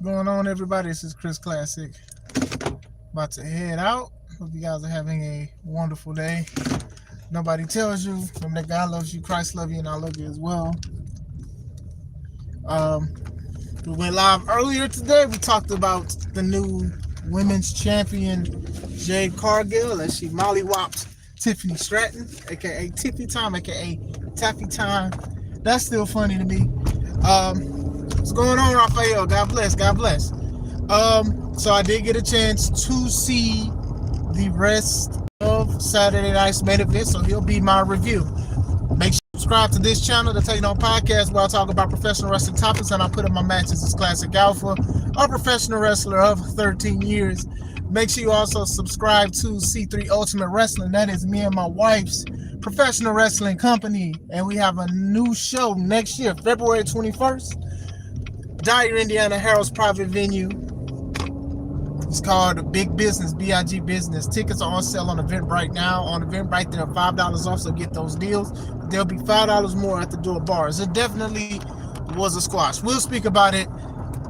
going on, everybody? This is Chris Classic. About to head out. Hope you guys are having a wonderful day. Nobody tells you from that God loves you, Christ loves you, and I love you as well. We went live earlier today. We talked about the new women's champion, Jade Cargill, as she mollywopped Tiffany Stratton, aka Tiffy Time, aka Taffy Time. That's still funny to me. What's going on, Raphael? God bless. God bless. So I did get a chance to see the rest of Saturday night's main event, so he'll be my review. Make sure you subscribe to this channel, the Take On Podcast, where I talk about professional wrestling topics and I put up my matches as Classic Alpha, a professional wrestler of 13 years. Make sure you also subscribe to C3 Ultimate Wrestling. That is me and my wife's professional wrestling company, and we have a new show next year, February 21st. Dyer, Indiana, Harold's private venue. It's called Big Business, B-I-G Business. Tickets are on sale on Eventbrite now. On Eventbrite, they're $5 off, so get those deals. There'll be $5 more at the door bars. It definitely was a squash. We'll speak about it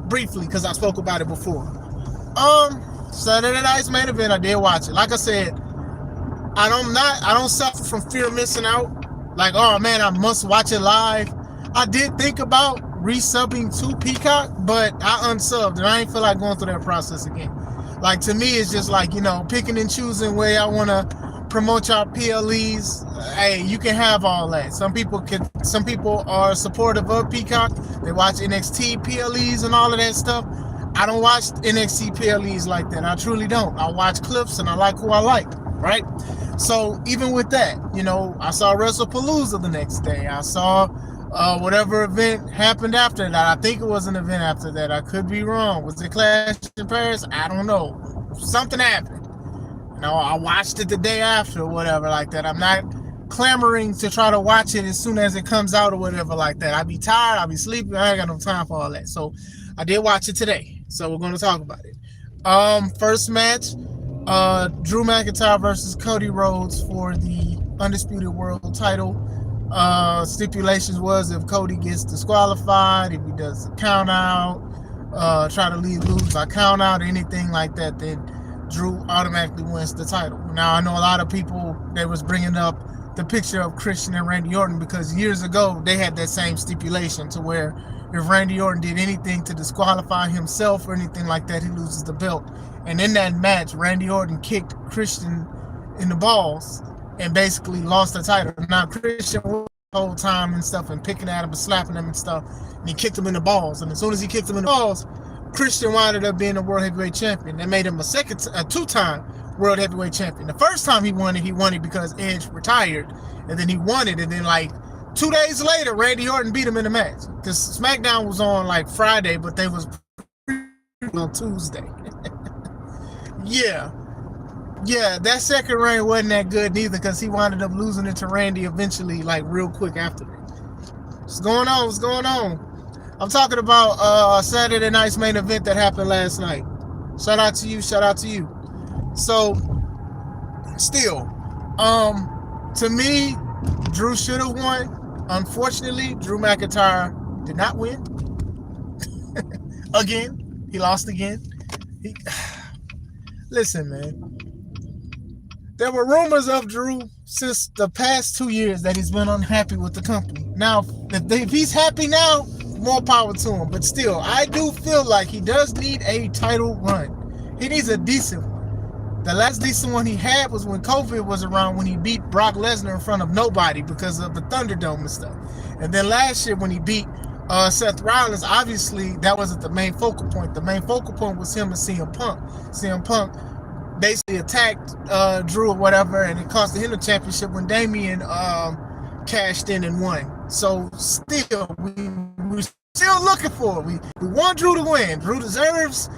briefly because I spoke about it before. Saturday night's main event, I did watch it. Like I said, I don't suffer from fear of missing out. Like, oh man, I must watch it live. I did think about resubbing to Peacock, but I unsubbed and I ain't feel like going through that process again. Like, to me, it's just like, picking and choosing where I want to promote y'all PLEs. Hey, you can have all that. Some people are supportive of Peacock. They watch NXT PLEs and all of that stuff. I don't watch NXT PLEs like that. I truly don't. I watch clips and I like who I like, right? So even with that, I saw WrestlePalooza the next day. I saw whatever event happened after that. I think it was an event after that. I could be wrong. Was it Clash in Paris? I don't know. Something happened. I watched it the day after or whatever like that. I'm not clamoring to try to watch it as soon as it comes out or whatever like that. I'd be tired. I'd be sleeping. I ain't got no time for all that. So I did watch it today. So we're going to talk about it. First match, Drew McIntyre versus Cody Rhodes for the Undisputed World title. Stipulations was if Cody gets disqualified, if he does a count out, try to leave loose by count out or anything like that, then Drew automatically wins the title. Now, I know a lot of people, they was bringing up the picture of Christian and Randy Orton because years ago they had that same stipulation to where if Randy Orton did anything to disqualify himself or anything like that, he loses the belt. And in that match, Randy Orton kicked Christian in the balls and basically lost the title. Now, Christian was the whole time and stuff and picking at him and slapping him and stuff, and he kicked him in the balls. And as soon as he kicked him in the balls, Christian wound up being the World Heavyweight Champion. They made him a two-time World Heavyweight Champion. The first time he won it because Edge retired, and then he won it, and then like 2 days later, Randy Orton beat him in the match. Because SmackDown was on like Friday, but they was on Tuesday. Yeah, that second reign wasn't that good neither because he wound up losing it to Randy eventually, like real quick after that. What's going on? I'm talking about Saturday night's main event that happened last night. Shout out to you. So, still, to me, Drew should have won. Unfortunately, Drew McIntyre did not win. Again, he lost again. Listen, man. There were rumors of Drew since the past 2 years that he's been unhappy with the company. Now, if he's happy now, more power to him. But still, I do feel like he does need a title run. He needs a decent one. The last decent one he had was when COVID was around, when he beat Brock Lesnar in front of nobody because of the Thunderdome and stuff. And then last year when he beat Seth Rollins, obviously that wasn't the main focal point. The main focal point was him and CM Punk. CM Punk basically attacked Drew or whatever, and it cost him the championship when Damian cashed in and won. So still, we're still looking for it. We want Drew to win. Drew deserves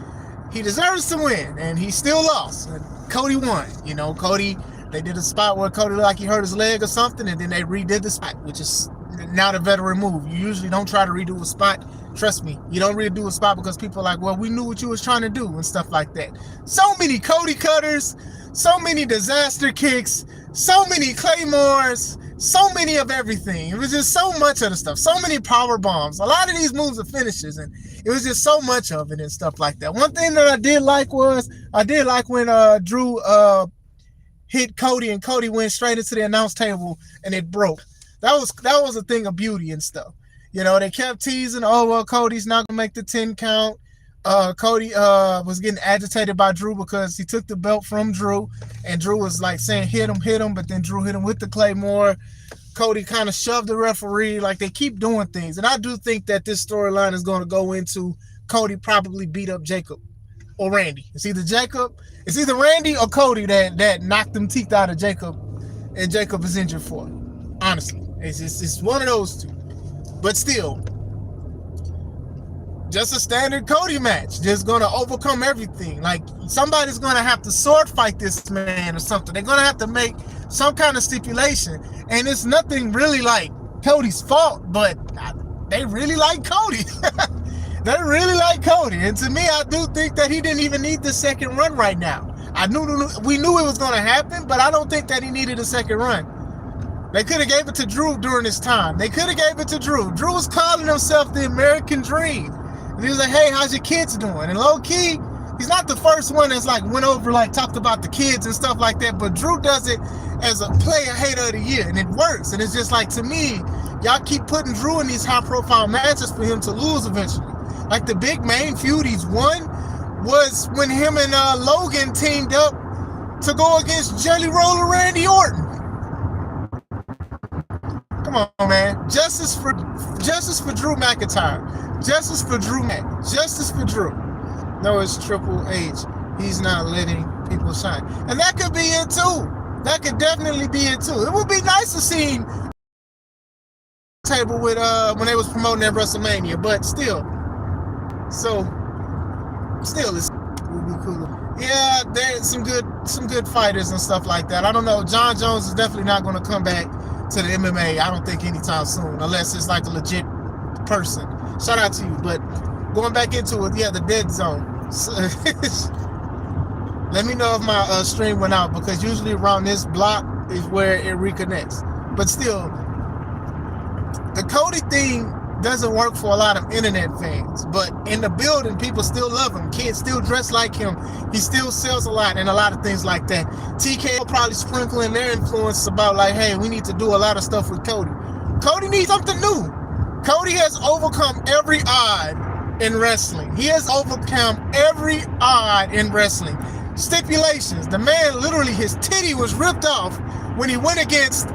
to win, and he still lost. And Cody won. Cody, they did a spot where Cody looked like he hurt his leg or something, and then they redid the spot, which is now the veteran move. You usually don't try to redo a spot. Trust me, you don't redo a spot because people are like, well, we knew what you was trying to do and stuff like that. So many Cody cutters, so many disaster kicks, so many claymores, so many of everything. It was just so much of the stuff. So many power bombs. A lot of these moves are finishes, and it was just so much of it and stuff like that. One thing that I did like when Drew hit Cody, and Cody went straight into the announce table and it broke. That was a thing of beauty and stuff. You know, they kept teasing, oh well, Cody's not gonna make the 10 count. Cody was getting agitated by Drew because he took the belt from Drew, and Drew was like saying hit him, but then Drew hit him with the Claymore. Cody kind of shoved the referee. Like, they keep doing things, and I do think that this storyline is going to go into Cody probably beat up Jacob or Randy. It's either Randy or Cody that knocked them teeth out of Jacob, and Jacob is injured for it. Honestly, it's one of those two. But still, just a standard Cody match, just gonna overcome everything. Like, somebody's gonna have to sword fight this man or something. They're gonna have to make some kind of stipulation, and it's nothing really like Cody's fault, but they really like Cody. They really like Cody, and to me, I do think that he didn't even need the second run right now. We knew it was gonna happen, but I don't think that he needed a second run. They could have gave it to Drew during this time. They could have gave it to Drew. Drew was calling himself the American Dream. And he was like, hey, how's your kids doing? And low key, he's not the first one that's like went over, like talked about the kids and stuff like that. But Drew does it as a player hater of the year, and it works. And it's just like, to me, y'all keep putting Drew in these high profile matches for him to lose eventually. Like, the big main feud he's won was when him and Logan teamed up to go against Jelly Roller Randy Orton. Come on, man. Justice for Drew McIntyre. Justice for Drew Mac. Justice for Drew. No, it's Triple H. He's not letting people shine. And that could be it too. That could definitely be it too. It would be nice to see table with when they was promoting at WrestleMania, but still. It would be cool. Yeah, there's some good fighters and stuff like that. I don't know. John Jones is definitely not going to come back to the MMA. I don't think anytime soon, unless it's like a legit person. Shout out to you. But going back into it, yeah, the dead zone. Let me know if my stream went out, because usually around this block is where it reconnects. But still, the Cody thing doesn't work for a lot of internet fans, but in the building, people still love him. Kids still dress like him. He still sells a lot, and a lot of things like that. TK probably sprinkling their influence about, like, hey, we need to do a lot of stuff with Cody. Cody needs something new. Cody has overcome every odd in wrestling. He has overcome every odd in wrestling. Stipulations. The man, literally, his titty was ripped off when he went against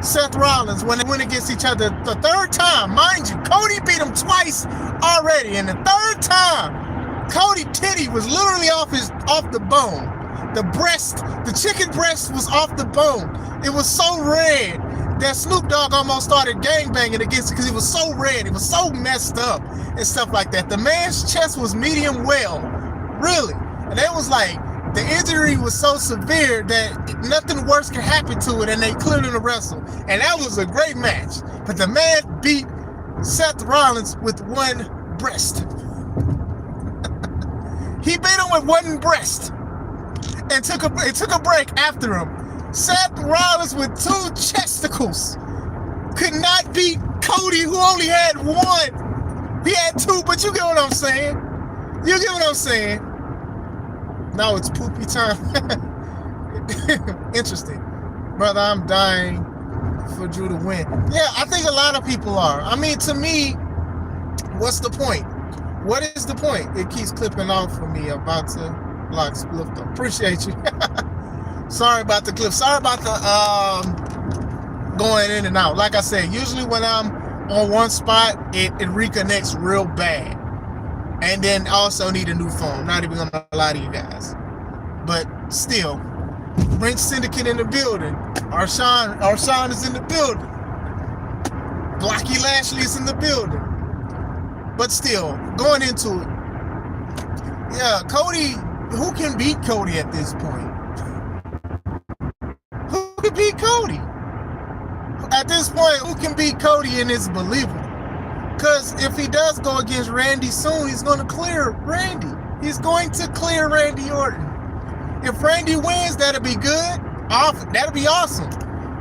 Seth Rollins, when they went against each other the third time. Mind you, Cody beat him twice already, and the third time, Cody titty was literally off the bone. The chicken breast was off the bone. It was so red that Snoop Dogg almost started gangbanging against it because it was so red. It was so messed up and stuff like that. The man's chest was medium well, really. And it was like, the injury was so severe that nothing worse could happen to it, and they cleared him to wrestle. And that was a great match. But the man beat Seth Rollins with one breast. He beat him with one breast and took a break after him. Seth Rollins with two chesticles could not beat Cody, who only had one. He had two, but you get what I'm saying. You get what I'm saying. Now it's poopy time. Interesting. Brother, I'm dying for Drew to win. Yeah, I think a lot of people are. I mean, to me, what's the point? What is the point? It keeps clipping off for me. About to block split up. Appreciate you. Sorry about the clip. Sorry about the going in and out. Like I said, usually when I'm on one spot, it reconnects real bad. And then also need a new phone. Not even gonna lie to you guys. But still, Rank Syndicate in the building. Arshawn is in the building. Blocky Lashley is in the building. But still, going into it. Yeah, Cody, who can beat Cody at this point? Who can beat Cody? At this point, who can beat Cody, and it's believable? Because if he does go against Randy soon, he's going to clear Randy. He's going to clear Randy Orton. If Randy wins, that'll be good. That'll be awesome.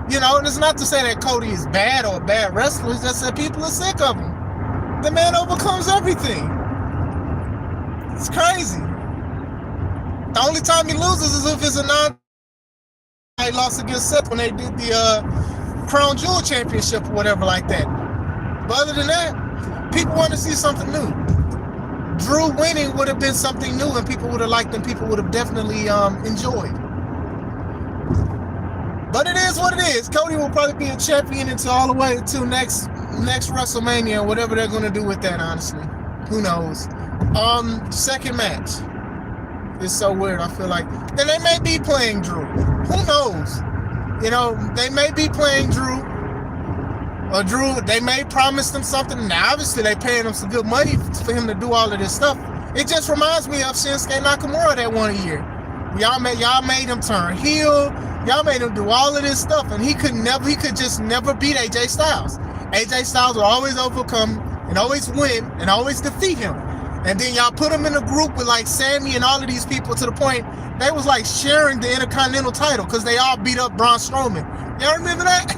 You know, and it's not to say that Cody is bad or a bad wrestler. It's just that people are sick of him. The man overcomes everything. It's crazy. The only time he loses is if it's a he lost against Seth when they did the Crown Jewel Championship or whatever like that. But other than that, people want to see something new. Drew winning would have been something new, and people would have liked him. People would have definitely enjoyed. But it is what it is. Cody will probably be a champion until all the way until next WrestleMania, whatever they're going to do with that, honestly. Who knows? Second match. It's so weird. I feel like then they may be playing Drew. Who knows? You know, they may be playing Drew. Or Drew, they may promise them something. Now, obviously, they paying him some good money for him to do all of this stuff. It just reminds me of Shinsuke Nakamura that one year. Y'all made him turn heel. Y'all made him do all of this stuff, and he could just never beat AJ Styles. AJ Styles would always overcome and always win and always defeat him. And then y'all put him in a group with like Sammy and all of these people to the point they was like sharing the Intercontinental title because they all beat up Braun Strowman. Y'all remember that?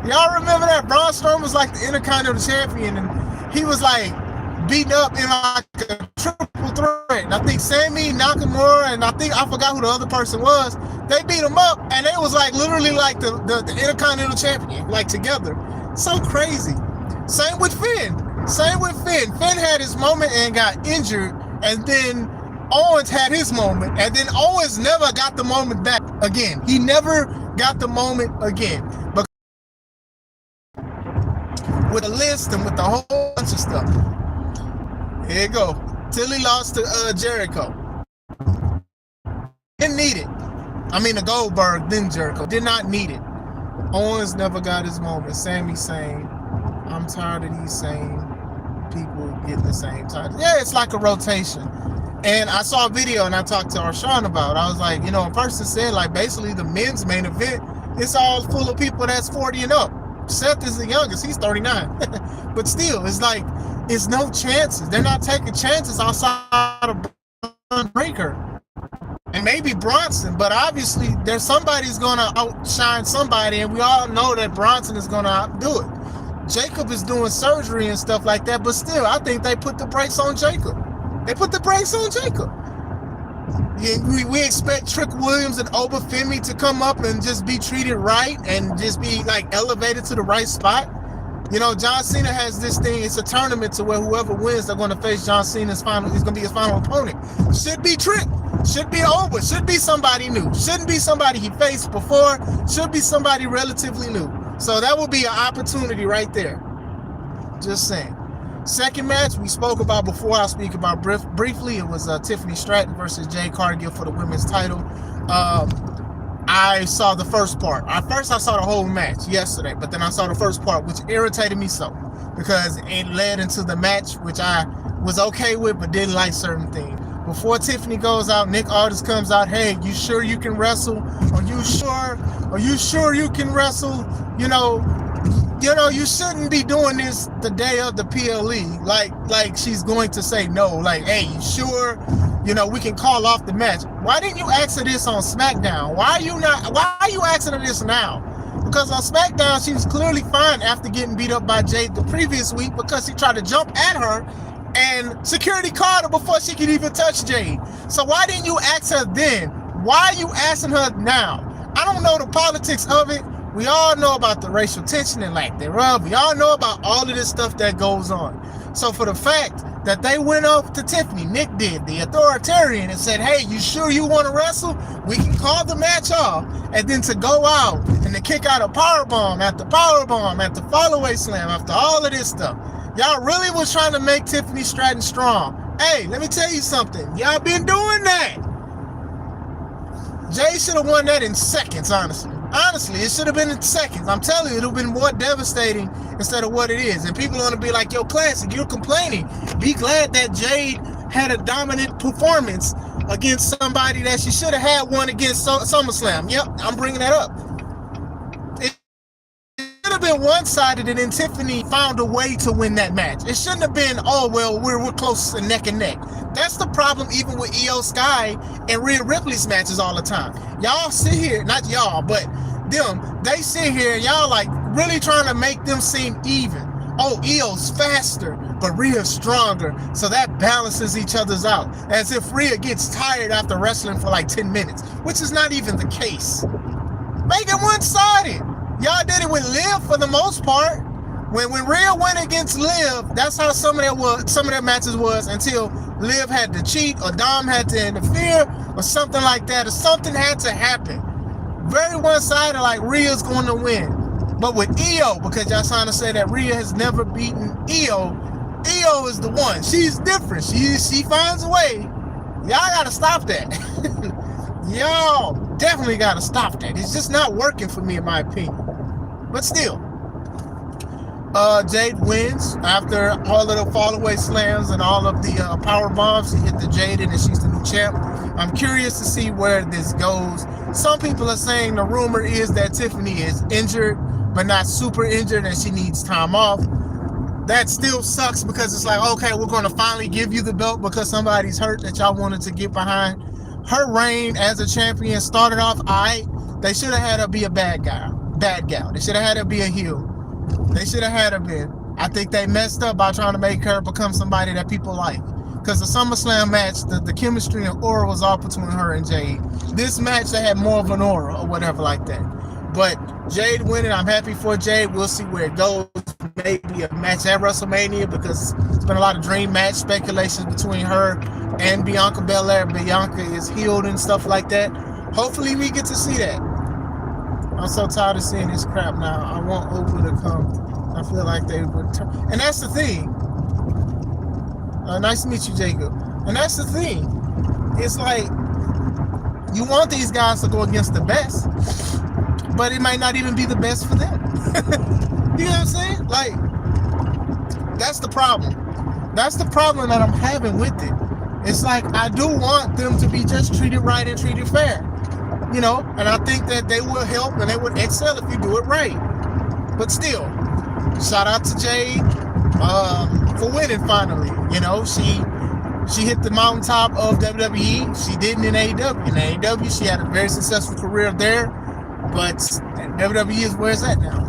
Y'all remember that? Braun Strowman was like the Intercontinental champion, and he was like beating up in like a triple threat. And I think Sammy, Nakamura, and I forgot who the other person was. They beat him up, and it was like literally like the Intercontinental champion, like together. So crazy. Same with Finn. Finn had his moment and got injured, and then Owens had his moment, and then Owens never got the moment back again. He never got the moment again. But with a list and with a whole bunch of stuff. Here you go. Till he lost to Jericho. Didn't need it. I mean, the Goldberg, then Jericho. Did not need it. Owens never got his moment. Sami saying, I'm tired of these same people getting the same title. Yeah, it's like a rotation. And I saw a video and I talked to Arshawn about it. I was like, you know, a person said like basically the men's main event, it's all full of people that's 40 and up. Seth is the youngest, he's 39. But still, it's like, it's no chances. They're not taking chances outside of Braun Breaker. And maybe Bronson, but obviously there's somebody's gonna outshine somebody, and we all know that Bronson is gonna outdo it. Jacob is doing surgery and stuff like that, but still, I think they put the brakes on Jacob. Yeah, we expect Trick Williams and Obafemi to come up and just be treated right and just be like elevated to the right spot. You know, John Cena has this thing. It's a tournament to where whoever wins, they're going to face John Cena's final. He's going to be his final opponent. Should be Trick. Should be Oba. Should be somebody new. Shouldn't be somebody he faced before. Should be somebody relatively new. So that would be an opportunity right there. Just saying. Second match we spoke about before. I'll speak about briefly. It was Tiffany Stratton versus Jade Cargill for the women's title. I saw the first part. First, I saw the whole match yesterday, but then I saw the first part, which irritated me so because it led into the match, which I was okay with, but didn't like certain things. Before Tiffany goes out, Nick Aldis comes out. Hey, you sure you can wrestle? Are you sure? Are you sure you can wrestle? You know, you shouldn't be doing this the day of the PLE. Like she's going to say no. Like, hey, you sure? You know, we can call off the match. Why didn't you ask her this on SmackDown? Why are you asking her this now? Because on SmackDown, she was clearly fine after getting beat up by Jade the previous week because he tried to jump at her and security called her before she could even touch Jade. So why didn't you ask her then? Why are you asking her now? I don't know the politics of it. We all know about the racial tension and lack thereof. We all know about all of this stuff that goes on. So for the fact that they went up to Tiffany, Nick did, the authoritarian, and said, hey, you sure you want to wrestle? We can call the match off. And then to go out and to kick out a powerbomb after powerbomb after fallaway slam after all of this stuff. Y'all really was trying to make Tiffany Stratton strong. Hey, let me tell you something. Y'all been doing that. Jay should have won that in seconds, honestly. Honestly, it should have been in seconds. I'm telling you, it would have been more devastating instead of what it is. And people are going to be like, yo, Classic, you're complaining. Be glad that Jade had a dominant performance against somebody that she should have had one against SummerSlam. Yep, I'm bringing that up. It should have been one-sided, and then Tiffany found a way to win that match. It shouldn't have been, oh, well, we're close and neck. That's the problem even with Io Sky and Rhea Ripley's matches all the time. Y'all sit here, not y'all, but they sit here and y'all like really trying to make them seem even. Oh, Io's faster, but Rhea's stronger, so that balances each other's out. As if Rhea gets tired after wrestling for like 10 minutes, which is not even the case. Make it one-sided. Y'all did it with Liv for the most part. When Rhea went against Liv, that's how some of their matches was, until Liv had to cheat or Dom had to interfere or something like that, or something had to happen. Very one-sided, like Rhea's going to win. But with Io, because y'all trying to say that Rhea has never beaten Io is the one. She's different. She finds a way. Y'all gotta stop that. Y'all definitely gotta stop that. It's just not working for me, in my opinion. But still, Jade wins after all of the fallaway slams and all of the power bombs. She hit the Jade and she's the new champ. I'm curious to see where this goes. Some people are saying the rumor is that Tiffany is injured, but not super injured, and she needs time off. That still sucks, because it's like, okay, we're going to finally give you the belt because somebody's hurt that y'all wanted to get behind. Her reign as a champion started off alright. They should have had her be a bad gal. They should have had her be a heel. They should have had her been. I think they messed up by trying to make her become somebody that people like. Because the SummerSlam match, the chemistry and aura was all between her and Jade. This match, they had more of an aura or whatever like that. But Jade winning, I'm happy for Jade. We'll see where it goes. Maybe a match at WrestleMania, because it's been a lot of dream match speculations between her and Bianca Belair. Bianca is healed and stuff like that. Hopefully we get to see that. I'm so tired of seeing this crap now. I want Oprah to come. I feel like they would turn. And that's the thing. Nice to meet you, Jacob. And that's the thing. It's like, you want these guys to go against the best, but it might not even be the best for them. You know what I'm saying? Like, that's the problem. That's the problem that I'm having with it. It's like, I do want them to be just treated right and treated fair. You know, and I think that they will help and they would excel if you do it right. But still, shout out to Jade for winning finally. You know, she hit the mountaintop of WWE. She didn't in AEW. In AEW, she had a very successful career there, but WWE is where it's at now.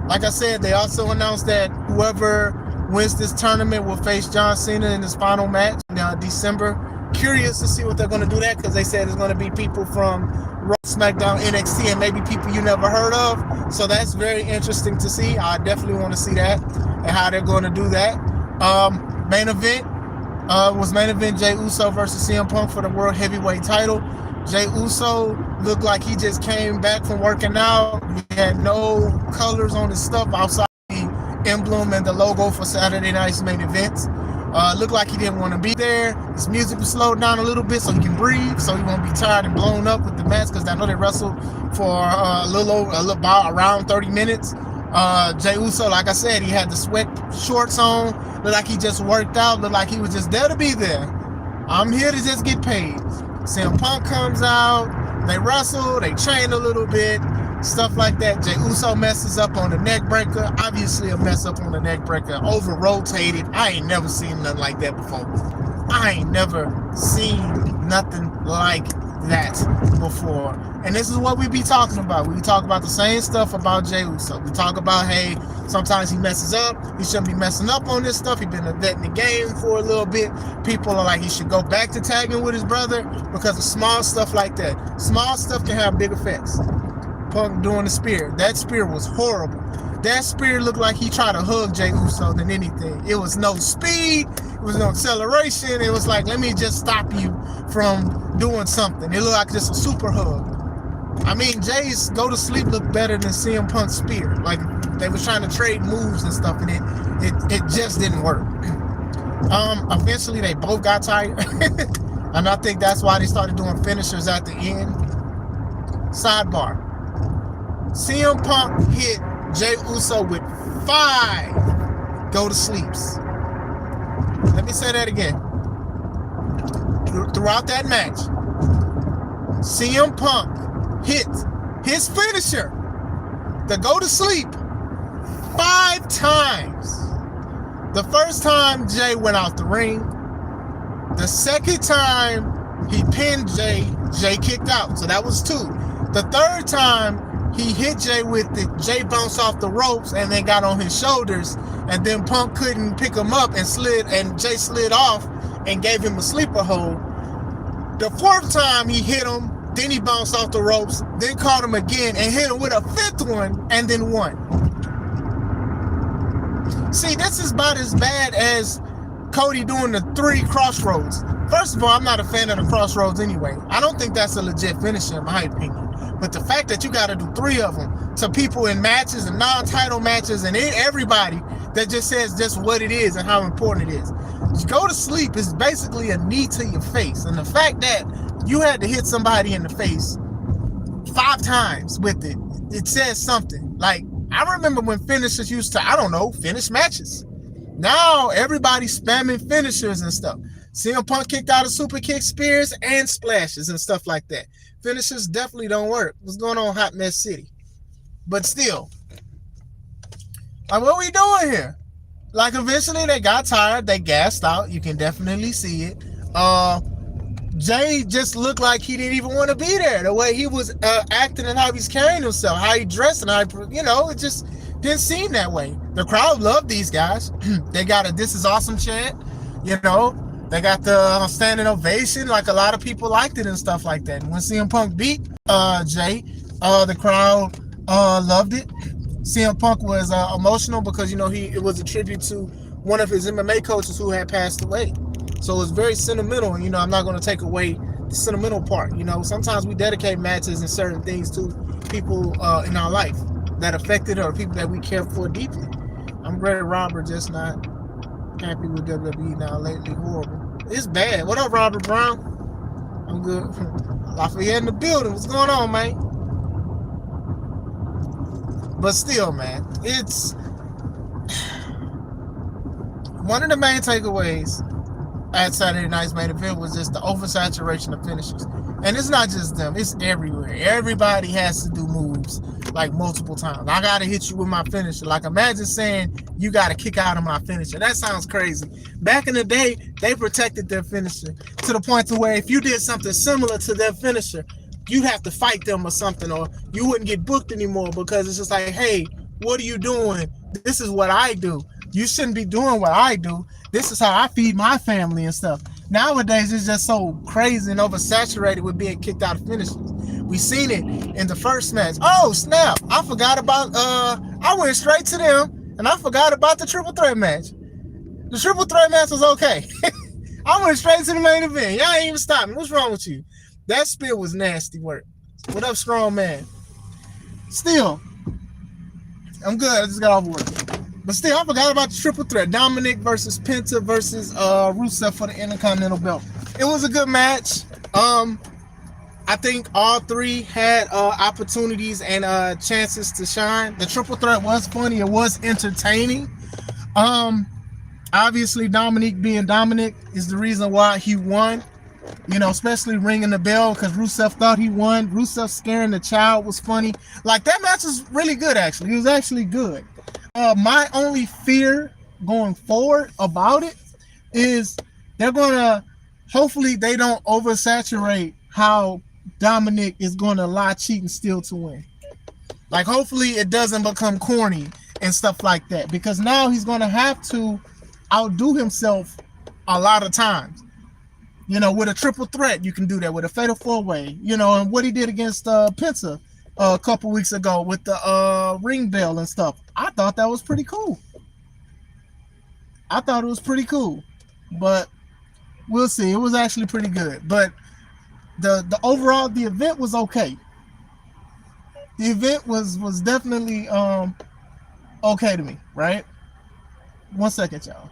Like I said, they also announced that whoever wins this tournament will face John Cena in his final match in December. Curious to see what they're going to do that, because they said it's going to be people from Raw, SmackDown, NXT, and maybe people you never heard of. So that's very interesting to see. I definitely want to see that and how they're going to do that. Main event was Jey Uso versus CM Punk for the World Heavyweight title. Jey Uso looked like he just came back from working out. He had no colors on his stuff outside the emblem and the logo for Saturday night's main events. Looked like he didn't want to be there. His music was slowed down a little bit so he can breathe, so he won't be tired and blown up with the match, because I know they wrestled for about around 30 minutes. Jey Uso, like I said, he had the sweat shorts on. Looked like he just worked out. Looked like he was just there to be there. I'm here to just get paid. CM Punk comes out. They wrestle. They train a little bit. Stuff like that. Jey Uso messes up on the neck breaker. Obviously a mess up on the neck breaker. Over rotated. I ain't never seen nothing like that before. I ain't never seen nothing like that before. And this is what we be talking about. We talk about the same stuff about Jey Uso. We talk about, hey, sometimes he messes up. He shouldn't be messing up on this stuff. He's been a vet in the game for a little bit. People are like, he should go back to tagging with his brother, because of small stuff like that. Small stuff can have big effects. Punk doing the spear. That spear was horrible. That spear looked like he tried to hug Jey Uso than anything. It was no speed. It was no acceleration. It was like, let me just stop you from doing something. It looked like just a super hug. I mean, Jay's go to sleep looked better than CM Punk's spear. Like, they was trying to trade moves and stuff, and it just didn't work. Eventually they both got tired. And I think that's why they started doing finishers at the end. Sidebar. CM Punk hit Jey Uso with 5 go to sleeps. Let me say that again. Throughout that match, CM Punk hit his finisher, the go to sleep, 5 times. The first time Jay went out the ring. The second time he pinned Jay, Jay kicked out. So that was 2. The third time he hit Jay with it, Jay bounced off the ropes and then got on his shoulders, and then Punk couldn't pick him up and Jay slid off and gave him a sleeper hold. The fourth time he hit him, then he bounced off the ropes, then caught him again and hit him with a fifth one and then won. See, this is about as bad as Cody doing the 3 crossroads. First of all, I'm not a fan of the crossroads anyway. I don't think that's a legit finisher in my opinion. But the fact that you got to do 3 of them to people in matches and non-title matches and everybody, that just says just what it is and how important it is. Go to sleep is basically a knee to your face. And the fact that you had to hit somebody in the face 5 times with it, it says something. Like, I remember when finishers used to, finish matches. Now everybody's spamming finishers and stuff. CM Punk kicked out of super kick, spears, and splashes and stuff like that. Finishers definitely don't work. What's going on, Hot Mess City? But still, like, what are we doing here? Like, eventually they got tired. They gassed out. You can definitely see it. Jay just looked like he didn't even want to be there. The way he was acting and how he's carrying himself, how he dressed, and how it just didn't seem that way. The crowd loved these guys. They got a "This is awesome" chant. They got the standing ovation. Like, a lot of people liked it and stuff like that. And when CM Punk beat Jay, the crowd loved it. CM Punk was emotional because it was a tribute to one of his MMA coaches who had passed away. So it was very sentimental, and I'm not going to take away the sentimental part. Sometimes we dedicate matches and certain things to people in our life that affected or people that we care for deeply. I'm Greg Robert, just not happy with WWE now lately. Horrible. It's bad. What up, Robert Brown? I'm good. Lafayette in the building. What's going on, man? But still, man, it's one of the main takeaways at Saturday night's main event was just the oversaturation of finishers. And it's not just them, it's everywhere. Everybody has to do moves like multiple times. I gotta hit you with my finisher. Like, imagine saying you gotta kick out of my finisher. That sounds crazy. Back in the day, they protected their finisher to the point to where if you did something similar to their finisher, you'd have to fight them or something, or you wouldn't get booked anymore, because it's just like, hey, what are you doing? This is what I do. You shouldn't be doing what I do. This is how I feed my family and stuff. Nowadays, it's just so crazy and oversaturated with being kicked out of finishes. We seen it in the first match. Oh, snap. I forgot about, I went straight to them, and I forgot about the triple threat match. The triple threat match was okay. I went straight to the main event. Y'all ain't even stop me. What's wrong with you? That spear was nasty work. What up, strong man? Still, I'm good. I just got off work. But still, I forgot about the triple threat. Dominic versus Penta versus Rusev for the Intercontinental belt. It was a good match. I think all 3 had opportunities and chances to shine. The triple threat was funny. It was entertaining. Obviously, Dominic being Dominic is the reason why he won. Especially ringing the bell because Rusev thought he won. Rusev scaring the child was funny. Like, that match was really good, actually. It was actually good. My only fear going forward about it is hopefully they don't oversaturate how Dominic is going to lie, cheat, and steal to win. Like, hopefully it doesn't become corny and stuff like that, because now he's going to have to outdo himself a lot of times. With a triple threat, you can do that. With a fatal 4-way, and what he did against Penta a couple weeks ago with the ring bell and stuff. I thought that was pretty cool. But we'll see. It was actually pretty good. But the overall, the event was okay. The event was definitely okay to me, right? 1 second, y'all.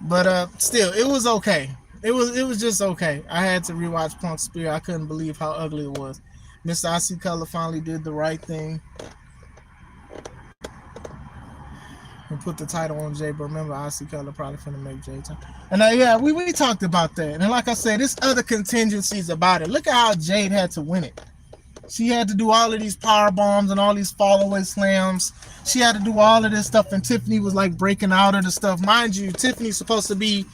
But still, it was okay. It was just okay. I had to rewatch Punk Spear. I couldn't believe how ugly it was. Mr. Icy Color finally did the right thing. and put the title on Jay. But remember, IC Color probably finna make Jay time. And yeah, we talked about that. And like I said, there's other contingencies about it. Look at how Jade had to win it. She had to do all of these power bombs and all these fall away slams. She had to do all of this stuff, and Tiffany was like breaking out of the stuff. Mind you, Tiffany's supposed to be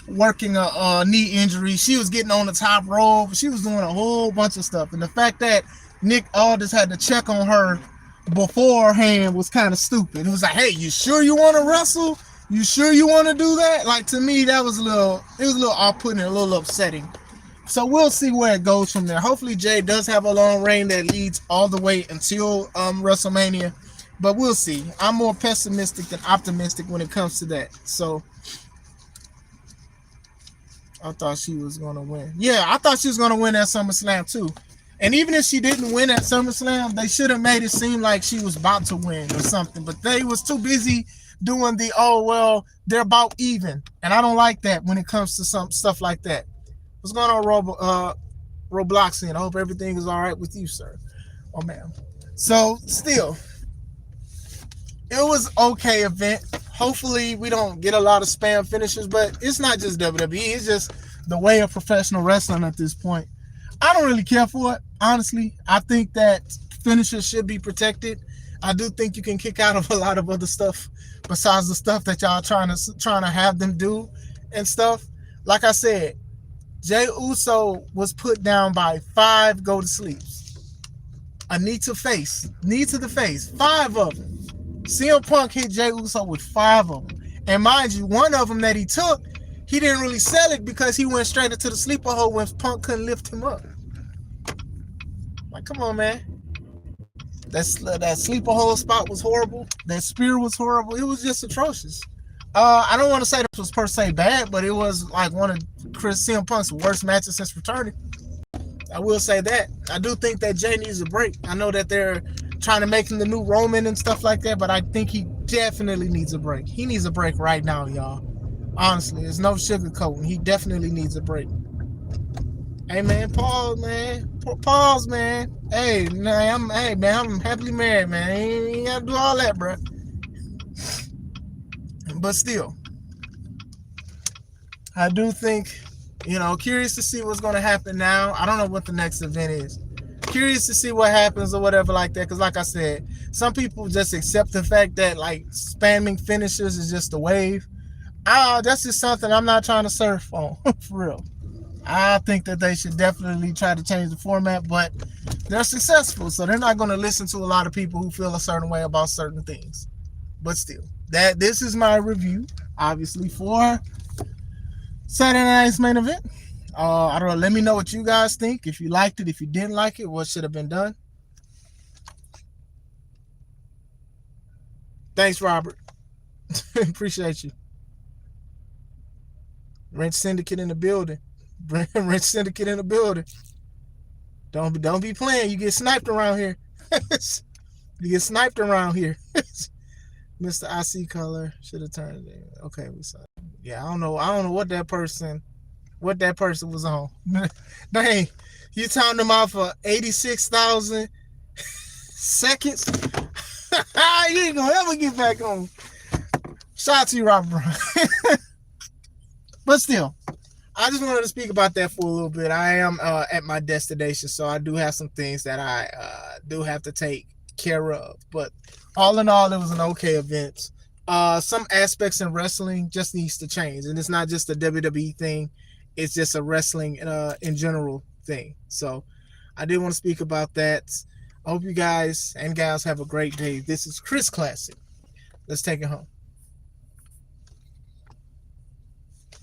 working a knee injury. She was getting on the top rope. She was doing a whole bunch of stuff. And the fact that Nick Aldis had to check on her beforehand was kind of stupid. It was like, hey, you sure you want to wrestle? You sure you want to do that? Like, to me, that was a little off-putting and a little upsetting. So we'll see where it goes from there. Hopefully Jay does have a long reign that leads all the way until WrestleMania. But we'll see. I'm more pessimistic than optimistic when it comes to that. So I thought she was going to win. Yeah, I thought she was going to win at SummerSlam too. And even if she didn't win at SummerSlam, they should have made it seem like she was about to win or something. But they was too busy doing the, oh, well, they're about even. And I don't like that when it comes to some stuff like that. What's going on, Robloxian? I hope everything is all right with you, sir. Oh, ma'am. So, still, it was okay event. Hopefully, we don't get a lot of spam finishes, but it's not just WWE. It's just the way of professional wrestling at this point. I don't really care for it, honestly. I think that finishers should be protected. I do think you can kick out of a lot of other stuff besides the stuff that y'all trying to have them do and stuff. Like I said, Jey Uso was put down by 5 go-to-sleeps. A knee to the face, 5 of them. CM Punk hit Jey Uso with 5 of them. And mind you, one of them that he took, he didn't really sell it because he went straight into the sleeper hole when Punk couldn't lift him up. Like, come on, man. That sleeper hole spot was horrible. That spear was horrible. It was just atrocious. I don't want to say this was per se bad, but it was like one of CM Punk's worst matches since returning. I will say that. I do think that Jay needs a break. I know that they're trying to make him the new Roman and stuff like that, but I think he definitely needs a break. He needs a break right now, y'all. Honestly, there's no sugarcoating. He definitely needs a break. Hey, man, pause, man. Pause, man. Hey, man, I'm happily married, man. You ain't got to do all that, bro. But still, I do think, curious to see what's going to happen now. I don't know what the next event is. Curious to see what happens or whatever like that. Because like I said, some people just accept the fact that like spamming finishers is just a wave. That's just something I'm not trying to surf on, for real. I think that they should definitely try to change the format, but they're successful, so they're not going to listen to a lot of people who feel a certain way about certain things. But still, this is my review, obviously, for Saturday night's main event. I don't know. Let me know what you guys think. If you liked it, if you didn't like it, what should have been done. Thanks, Robert. Appreciate you. Wrench Syndicate in the building. Wrench Syndicate in the building. Don't be playing. You get sniped around here. You get sniped around here. Mr. IC Color should have turned it. Okay, we saw it. Yeah, I don't know what that person was on. Dang, you timed them out for 86,000 seconds. You ain't gonna ever get back on. Shout out to you, Robert Brown. But still, I just wanted to speak about that for a little bit. I am at my destination, so I do have some things that I do have to take care of. But all in all, it was an okay event. Some aspects in wrestling just needs to change, and it's not just a WWE thing. It's just a wrestling in general thing. So I did want to speak about that. I hope you guys and gals have a great day. This is Chris Classic. Let's take it home.